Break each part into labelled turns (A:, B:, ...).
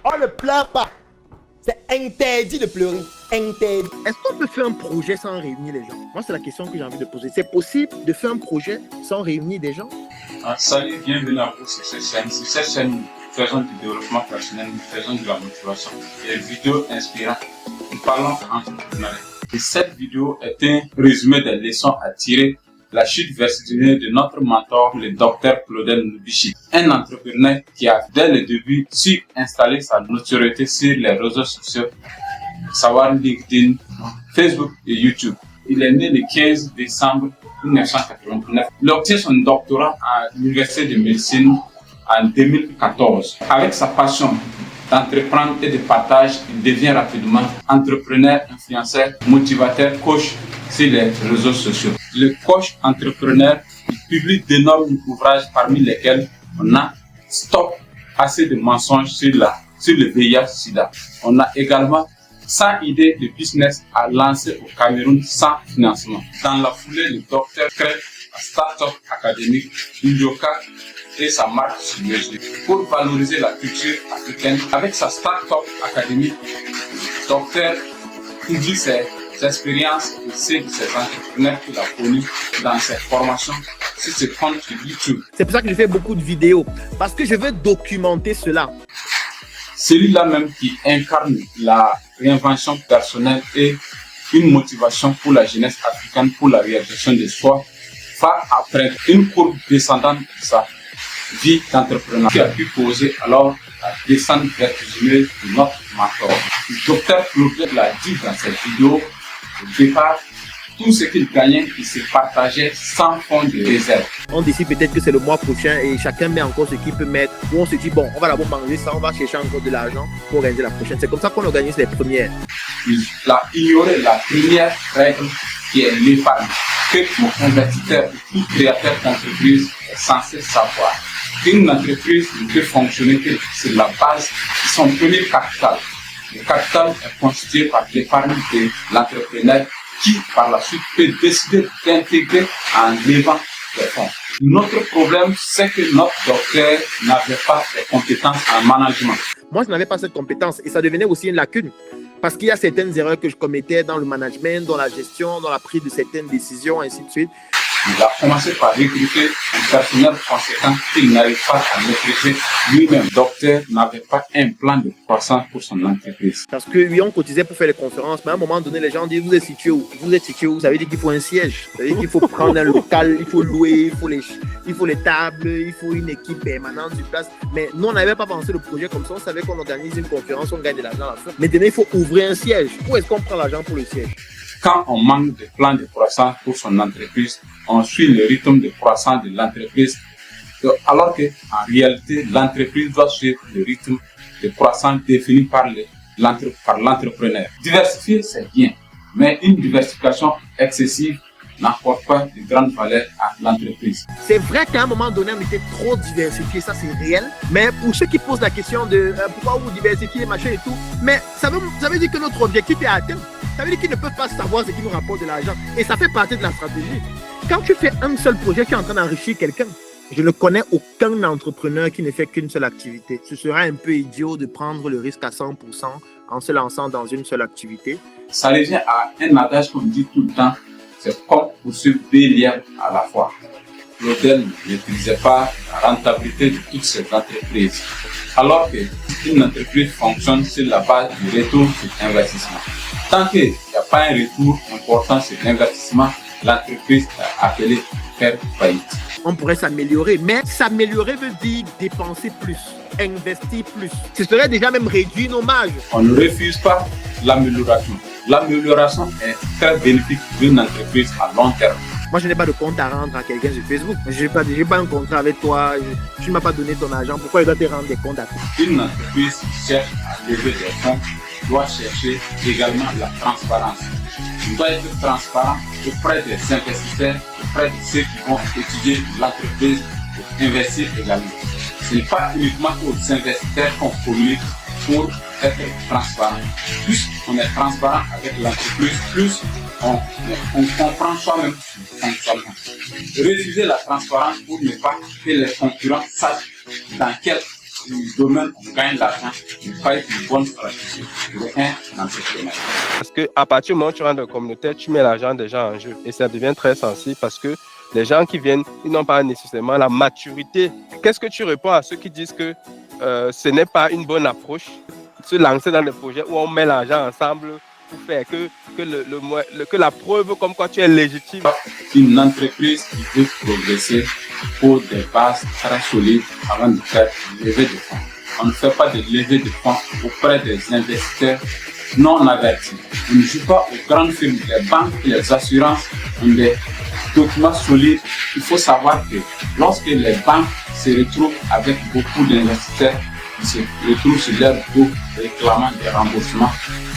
A: On ne pleure pas. C'est interdit de pleurer. Interdit.
B: Est-ce qu'on peut faire un projet sans réunir les gens? Moi, c'est la question que j'ai envie de poser. C'est possible de faire un projet sans réunir des gens?
C: Salut, bienvenue à vous sur cette chaîne. Sur cette chaîne, nous faisons du développement personnel, nous faisons de la motivation, des vidéos inspirantes. Nous parlons entrepreneuriat. Et cette vidéo est un résumé des leçons à tirer de la chute vertigineuse de notre mentor, le docteur Claudel Nubishi, un entrepreneur qui a dès le début su installer sa notoriété sur les réseaux sociaux, savoir LinkedIn, Facebook et YouTube. Il est né le 15 décembre 1989. Il obtient son doctorat à l'Université de médecine en 2014. Avec sa passion d'entreprendre et de partage, il devient rapidement entrepreneur, influenceur, motivateur, coach sur les réseaux sociaux. Le coach entrepreneur, il publie d'énormes ouvrages parmi lesquels on a Stop assez de mensonges sur le VIH/SIDA. On a également 100 idées de business à lancer au Cameroun sans financement. Dans la foulée, le docteur crée la Startup Academy, Indioka et sa marque sur mesure pour valoriser la culture africaine. Avec sa Startup Academy, le docteur publie ses expériences et celles de ses entrepreneurs qu'il a connus dans ses formations sur ses comptes sur YouTube.
B: C'est pour ça que je fais beaucoup de vidéos, parce que je veux documenter cela.
C: Celui-là même qui incarne la réinvention personnelle et une motivation pour la jeunesse africaine pour la réalisation de soi, va après une courbe descendante de sa vie d'entrepreneur qui a pu poser alors la descente vertigineuse de notre mentor. Le docteur Claudel l'a dit dans cette vidéo, au départ, tout ce qu'il gagnait, il se partageait sans fond de réserve.
B: On décide peut-être que c'est le mois prochain et chacun met encore ce qu'il peut mettre. Ou on se dit, bon, on va d'abord manger ça, on va chercher encore de l'argent pour organiser la prochaine. C'est comme ça qu'on organise les premières.
C: Il a ignoré la première règle qui est l'épargne, que tout investisseur et tout créateur d'entreprise est censé savoir. Une entreprise ne peut fonctionner que sur la base de son premier capital. Le capital est constitué par l'épargne de l'entrepreneur qui, par la suite, peut décider d'intégrer en levant les fonds. Notre problème, c'est que notre docteur n'avait pas les compétences en management.
B: Moi, je n'avais pas cette compétence et ça devenait aussi une lacune. Parce qu'il y a certaines erreurs que je commettais dans le management, dans la gestion, dans la prise de certaines décisions, ainsi de suite.
C: Il a commencé par recruter un personnel conséquent qu'il n'arrive pas à maîtriser lui-même. Le docteur n'avait pas un plan de croissance pour son entreprise.
B: Parce que oui, on cotisait pour faire les conférences, mais à un moment donné, les gens disent, vous êtes situé où? Vous êtes situé où? Ça veut dire qu'il faut un siège. Ça veut dire qu'il faut prendre un local, il faut louer, il faut les tables, il faut une équipe permanente sur place. Mais nous, on n'avait pas pensé le projet comme ça. On savait qu'on organise une conférence, on gagne de l'argent à la fin. Maintenant, il faut ouvrir un siège. Où est-ce qu'on prend l'argent pour le siège?
C: Quand on manque de plan de croissance pour son entreprise, on suit le rythme de croissance de l'entreprise, alors qu'en réalité, l'entreprise doit suivre le rythme de croissance défini par l'entrepreneur. Diversifier, c'est bien, mais une diversification excessive n'apporte pas de grande valeur à l'entreprise.
B: C'est vrai qu'à un moment donné, on était trop diversifié, ça c'est réel. Mais pour ceux qui posent la question de pourquoi vous diversifiez, machin et tout, mais ça veut dire que notre objectif est atteint. Ça veut dire qu'ils ne peuvent pas savoir ce qui nous rapporte de l'argent. Et ça fait partie de la stratégie. Quand tu fais un seul projet, tu es en train d'enrichir quelqu'un. Je ne connais aucun entrepreneur qui ne fait qu'une seule activité. Ce sera un peu idiot de prendre le risque à 100% en se lançant dans une seule activité.
C: Ça revient à un adage qu'on dit tout le temps, c'est comme poursuivre deux liens à la fois. Claudel ne maîtrisait pas la rentabilité de toutes ces entreprises. Alors qu'une entreprise fonctionne sur la base du retour sur investissement. Tant qu'il n'y a pas un retour important sur l'investissement, l'entreprise est appelée faire faillite.
B: On pourrait s'améliorer, mais s'améliorer veut dire dépenser plus, investir plus. Ce serait déjà même réduire nos marges.
C: On ne refuse pas l'amélioration. L'amélioration est très bénéfique d'une entreprise à long terme.
B: Moi, je n'ai pas de compte à rendre à quelqu'un sur Facebook. Je n'ai pas un contrat avec toi. Tu ne m'as pas donné ton argent. Pourquoi il doit te rendre des comptes à toi?
C: Une entreprise qui cherche à lever des fonds doit chercher également la transparence. Il doit être transparent auprès des investisseurs, auprès de ceux qui vont étudier l'entreprise pour investir également. Ce n'est pas uniquement aux investisseurs qu'on communique pour être transparent. Plus on est transparent avec l'entreprise, plus on comprend soi-même son fonctionnement. Refuser la transparence pour ne pas que les concurrents sachent dans quelle du domaine où on gagne l'argent n'est pas une bonne stratégie pour un entrepreneur.
D: Parce qu'à partir du moment où tu rentres dans la communauté, tu mets l'argent des gens en jeu. Et ça devient très sensible parce que les gens qui viennent, ils n'ont pas nécessairement la maturité. Qu'est-ce que tu réponds à ceux qui disent que ce n'est pas une bonne approche, se lancer dans des projets où on met l'argent ensemble pour faire que la preuve comme quoi tu es légitime?
C: Une entreprise qui veut progresser pour des bases très solides avant de faire une levée de fonds. On ne fait pas de levée de fonds auprès des investisseurs non avertis. On ne joue pas aux grandes firmes, les banques et les assurances ont des documents solides. Il faut savoir que lorsque les banques se retrouvent avec beaucoup d'investisseurs qui se retrouvent sur leur dos réclamant des remboursements,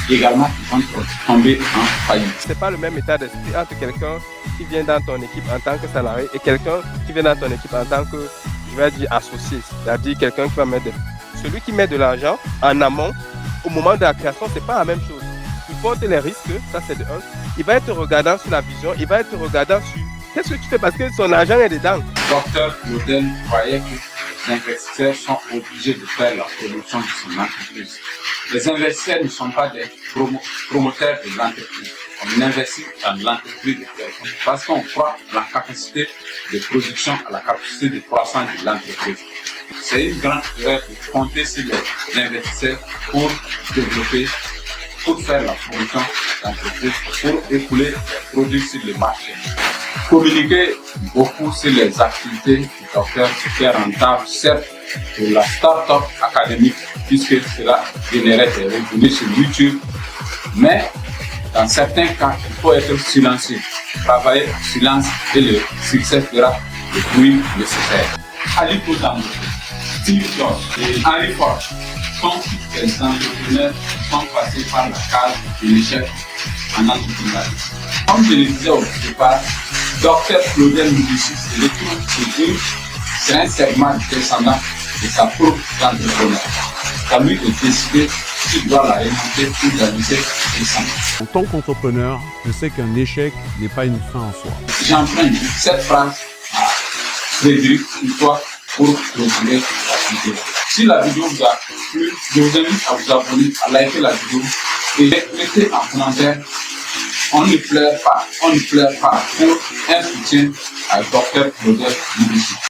C: également ils vont tomber en faillite.
D: C'est pas le même état d'esprit entre quelqu'un qui vient dans ton équipe en tant que salarié et quelqu'un qui vient dans ton équipe en tant que, je vais dire, associé. C'est-à-dire quelqu'un qui va mettre celui qui met de l'argent en amont, au moment de la création, c'est pas la même chose. Il porte les risques, ça c'est de un. Il va être regardant sur la vision, il va être regardant sur qu'est-ce que tu fais parce que son argent est dedans.
C: Docteur Claudel croyait que les investisseurs sont obligés de faire la promotion de son entreprise. Les investisseurs ne sont pas des promoteurs de l'entreprise. On investit dans l'entreprise de quelqu'un parce qu'on croit à la capacité de production, à la capacité de croissance de l'entreprise. C'est une grande erreur de compter sur les investisseurs pour développer, pour faire la promotion de l'entreprise, pour écouler les produits sur le marché. Communiquer beaucoup sur les activités du docteur qui est rentable, certes, pour la start-up académique, puisque cela générait des revenus sur YouTube, mais dans certains cas, il faut être silencieux, travailler en silence et le succès fera le bruit nécessaire. Ali Koudam, Steve Jobs et Henry Ford sont des entrepreneurs qui sont passés par la case de l'échec en entrepreneuriat. Comme je le disais au départ, Dr Claudel Moulissi se retrouve aujourd'hui sur un segment descendant de sa propre entrepreneur. C'est à lui de décider s'il doit la remonter ou la laisser descendre.
E: En tant qu'entrepreneur, je sais qu'un échec n'est pas une fin en soi.
C: J'emprunte cette phrase à Frédéric Poutois pour retrouver la vidéo. Si la vidéo vous a plu, je vous invite à vous abonner, à liker la vidéo et mettez en commentaire. On ne pleure pas pour un soutien à Dr Claudel Moulissi.